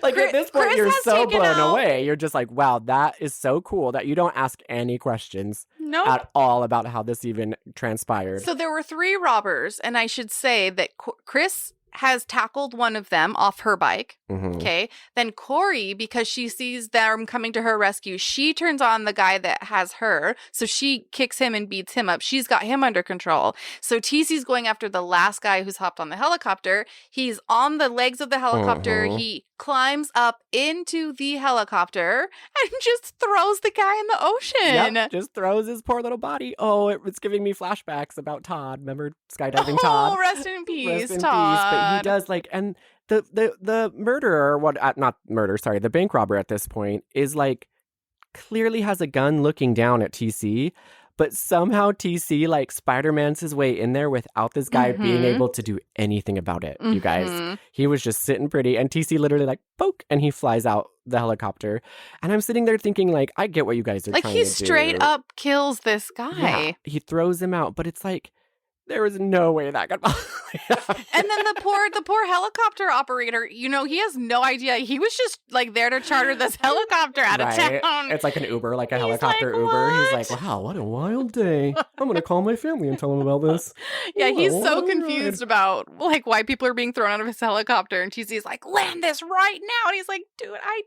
at this point, Chris you're so blown away. You're just like, wow, that is so cool that you don't ask any questions at all about how this even transpired. So there were 3 robbers, and I should say that Chris has tackled one of them off her bike. Okay. Then Corey, because she sees them coming to her rescue, she turns on the guy that has her. So she kicks him and beats him up. She's got him under control. So TC's going after the last guy who's hopped on the helicopter. He's on the legs of the helicopter. He climbs up into the helicopter and just throws the guy in the ocean. Yep, just throws his poor little body. Oh, it's giving me flashbacks about Todd. Remember skydiving Todd? Oh, rest in peace, Todd. Todd. But he does and the murderer, the bank robber at this point is clearly has a gun looking down at TC, but somehow TC like Spider-Man's his way in there without this guy being able to do anything about it, you guys. He was just sitting pretty, and TC literally like, poke, and he flies out the helicopter. And I'm sitting there thinking, like, I get what you guys are like trying to do. Like, he straight up kills this guy. Yeah, he throws him out, but it's like, there was no way that could possibly happen. And then the poor helicopter operator, you know, he has no idea. He was just like there to charter this helicopter out of town. It's like an Uber, like a helicopter Uber. What? He's like, wow, what a wild day. I'm going to call my family and tell them about this. Yeah, he's so confused about like why people are being thrown out of his helicopter. And TC's like, land this right now. And he's like, dude, I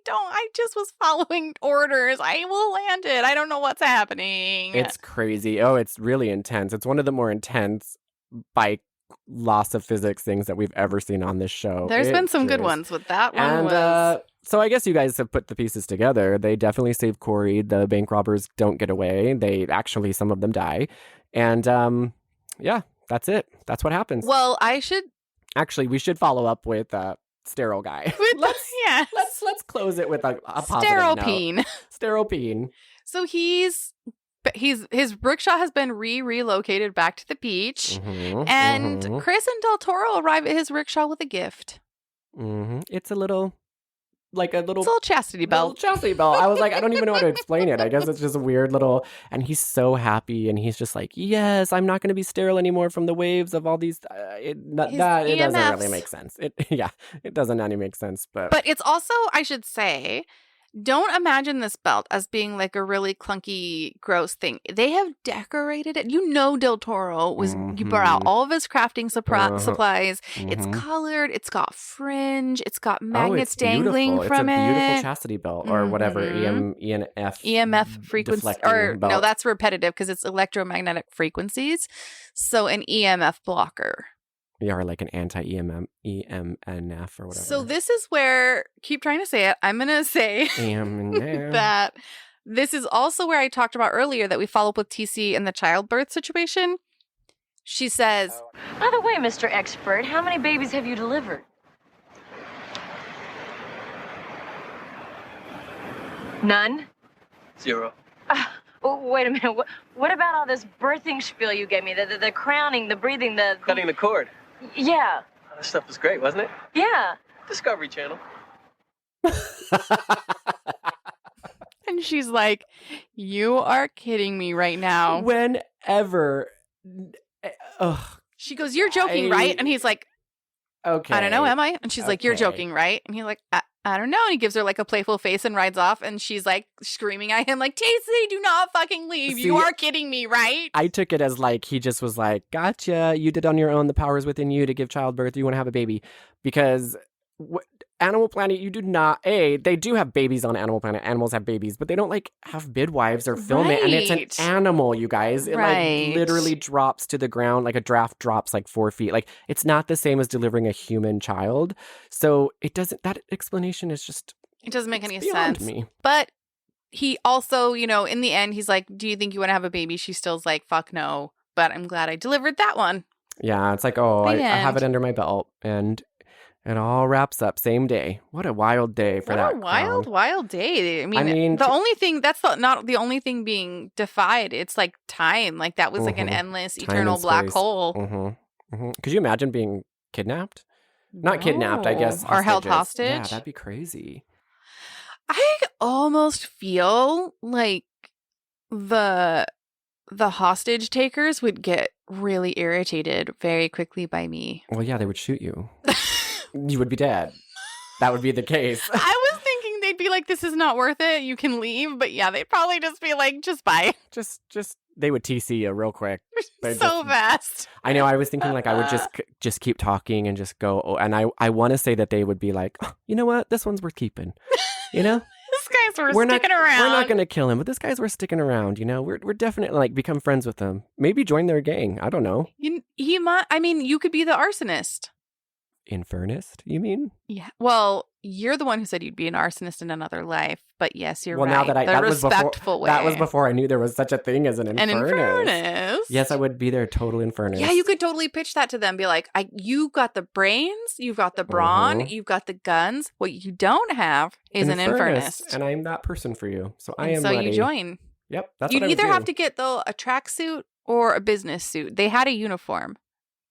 just was following orders. I will land it. I don't know what's happening. It's crazy. Oh, it's really intense. It's one of the more intense by loss of physics things that we've ever seen on this show. There's been some good ones with that one. And so I guess you guys have put the pieces together. They definitely save Corey. The bank robbers don't get away. They actually, some of them die. And yeah, that's it. That's what happens. Well, we should follow up with sterile guy. Let's close it with a positive sterile note. peen. Sterile peen. So his rickshaw has been relocated back to the beach, and Chris and Del Toro arrive at his rickshaw with a gift. It's a little chastity belt. I was like, I don't even know how to explain it. I guess it's just a weird little, and he's so happy, and he's just like, yes, I'm not going to be sterile anymore from the waves of all these. It doesn't really make sense. It doesn't really make sense. But it's also, I should say, don't imagine this belt as being like a really clunky, gross thing. They have decorated it. You know, Del Toro you brought out all of his crafting supplies. It's colored. It's got fringe. It's got magnets dangling from it. It's a beautiful chastity belt or whatever. EMF frequency. Or belt. No, that's repetitive because it's electromagnetic frequencies. So an EMF blocker. Yeah, or like an anti-EMF or whatever. So this is where, keep trying to say it, I'm going to say that this is also where I talked about earlier that we follow up with TC and the childbirth situation. She says, by the way, Mr. Expert, how many babies have you delivered? None? 0. Wait a minute. What about all this birthing spiel you gave me? The crowning, the breathing, the... Cutting the cord. Yeah. That stuff was great, wasn't it? Yeah. Discovery Channel. and she's like, you are kidding me right now. Whenever. She goes, you're joking, right? And he's like, okay. I don't know, am I? And she's like, you're joking, right? And he's like, I don't know. And he gives her like a playful face and rides off. And she's like screaming at him like, TC, do not fucking leave. You are kidding me, right? I took it as like, he just was like, gotcha. You did on your own. The power is within you to give childbirth. You want to have a baby. Because Animal Planet, you do not, they do have babies on Animal Planet. Animals have babies, but they don't like have midwives or film it. And it's an animal, you guys. It like literally drops to the ground. Like a giraffe drops like 4 feet. Like it's not the same as delivering a human child. So it doesn't, that explanation is just, it doesn't make any beyond sense. Me. But he also, you know, in the end, he's like, do you think you want to have a baby? She still's like, fuck no. But I'm glad I delivered that one. Yeah, it's like, I have it under my belt. And it all wraps up same day. What a wild day for that. What a wild day. I mean the only thing, that's not the only thing being defied. It's like time. Like that was like an endless, time eternal black hole. Could you imagine being kidnapped? Not kidnapped, I guess. Or held hostage? Yeah, that'd be crazy. I almost feel like the hostage takers would get really irritated very quickly by me. Well, yeah, they would shoot you. You would be dead. That would be the case. I was thinking they'd be like, this is not worth it. You can leave. But yeah, they'd probably just be like, just bye. Just they would TC you real quick. So fast. I know. I was thinking like I would just keep talking and just go. And I want to say that they would be like, oh, you know what? This one's worth keeping. You know? This guy's worth sticking around. We're not going to kill him, but this guy's worth sticking around. You know, we're definitely like become friends with him. Maybe join their gang. I don't know. He might. I mean, you could be the arsonist. Infernist, you mean? Yeah. Well, You're the one who said you'd be an arsonist in another life, but yes, you're Well, right. now that The was respectful way. that was before I knew there was such a thing as an infernus. An infernus. Yes, I would be their total infernus. Yeah, you could totally pitch that to them. Be like, you got the brains, you've got the brawn, you've got the guns. What you don't have is an infernus. And I'm that person for you. So I And am so ready. you join. Yep, that's You'd what I would either do. have to get, though, a tracksuit or a business suit. They had a uniform.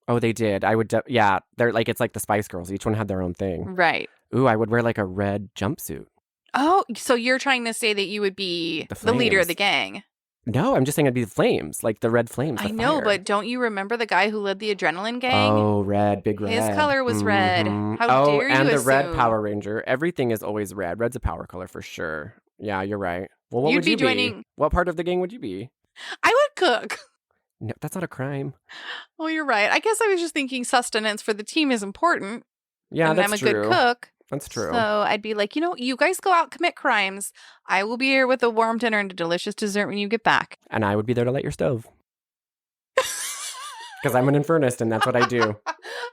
Oh, they did. I would. Yeah, they're like it's like the Spice Girls. Each one had their own thing. Right. Ooh, I would wear like a red jumpsuit. Oh, so you're trying to say that you would be the leader of the gang? No, I'm just saying I'd be the flames, like the red flames. I know, but don't you remember the guy who led the adrenaline gang? Oh, red, big red. His color was red. How dare you and the assume? red Power Ranger. Everything is always red. Red's a power color for sure. Yeah, you're right. Well, what You'd would be you joining- be? What part of the gang would you be? I would cook. No, that's not a crime. Oh, you're right. I guess I was just thinking sustenance for the team is important. Yeah, and that's I'm a true. good cook. That's true. So I'd be like, you guys go out, commit crimes. I will be here with a warm dinner and a delicious dessert when you get back. And I would be there to light your stove. Because I'm an infernist and that's what I do.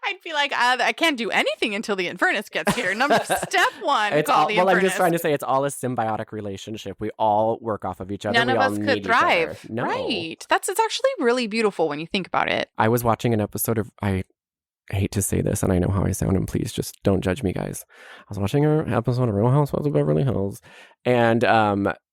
I'd be like, I can't do anything until the infernus gets here. Step one, call the infernus. Well, I'm just trying to say it's all a symbiotic relationship. We all work off of each other. None we of all us need could each thrive. other. No. Right. It's actually really beautiful when you think about it. I was watching an episode of I hate to say this and I know how I sound and please just don't judge me, guys. I was watching an episode of Real Housewives of Beverly Hills and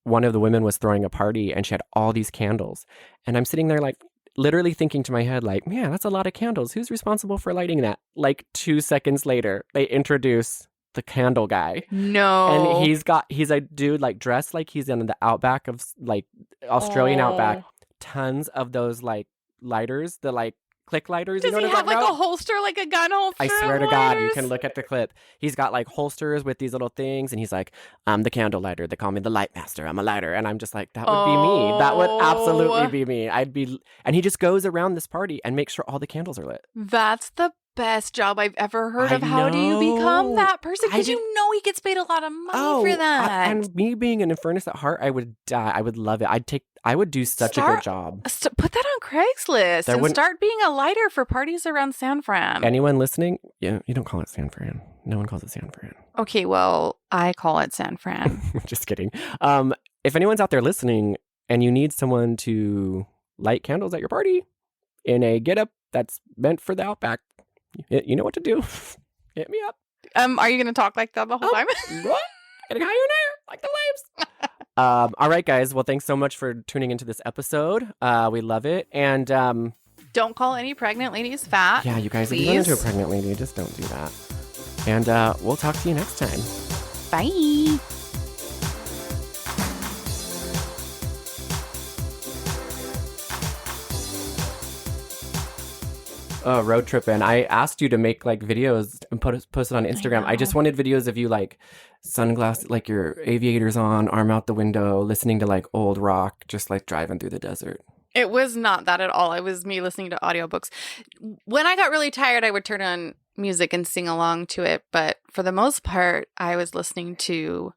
one of the women was throwing a party and she had all these candles. And I'm sitting there like literally thinking to my head like, man, that's a lot of candles. Who's responsible for lighting that? Like 2 seconds later, they introduce the candle guy. No. And he's a dude like dressed like he's in the outback of like Australian outback. Tons of those like lighters, the like click lighters. Does you know he what have I'm like talking a holster, like a gun holster? I swear of to God, you lighters? can look at the clip. He's got like holsters with these little things, and he's like, I'm the candle lighter. They call me the light master. I'm a lighter. And I'm just like, that would be me. That would absolutely be me. And he just goes around this party and makes sure all the candles are lit. That's the best job I've ever heard I of. How do you become know. that person? Because I you know he gets paid a lot of money for that. And me being an infernus at heart, I would die. I would love it. I would do such a good job. Put that on Craigslist There and wouldn't- start being a lighter for parties around San Fran. Anyone listening? Yeah, you don't call it San Fran. No one calls it San Fran. Okay, well, I call it San Fran. Just kidding. If anyone's out there listening and you need someone to light candles at your party in a getup that's meant for the outback, you know what to do. Hit me up. Are you going to talk like that the whole time? What? Getting higher and higher, like the flames. All right, guys. Well, thanks so much for tuning into this episode. We love it. And Don't call any pregnant ladies fat. yeah, you guys, please. if you run into a pregnant lady, just don't do that. And we'll talk to you next time. Bye. Road tripping. I asked you to make like videos and post it on Instagram. I just wanted videos of you like sunglasses, like your aviators on, arm out the window, listening to like old rock, just like driving through the desert. It was not that at all. It was me listening to audiobooks. When I got really tired, I would turn on music and sing along to it. But for the most part, I was listening to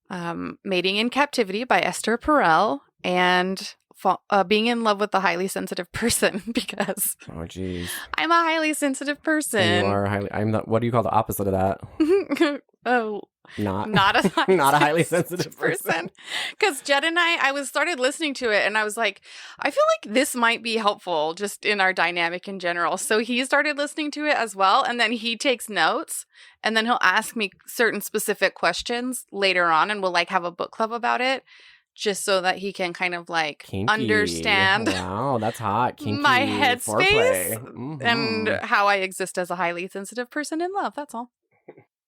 Mating in Captivity by Esther Perel and Being in Love with a Highly Sensitive Person because Oh, geez. I'm a highly sensitive person. You are I'm not. What do you call the opposite of that? Oh, Not a highly not a highly sensitive person. Because Jed and I started listening to it and I was like, I feel like this might be helpful just in our dynamic in general. So he started listening to it as well. And then he takes notes and then he'll ask me certain specific questions later on and we'll like have a book club about it just so that he can kind of like Kinky. understand Wow, that's hot. Kinky my headspace foreplay. and how I exist as a highly sensitive person in love. That's all.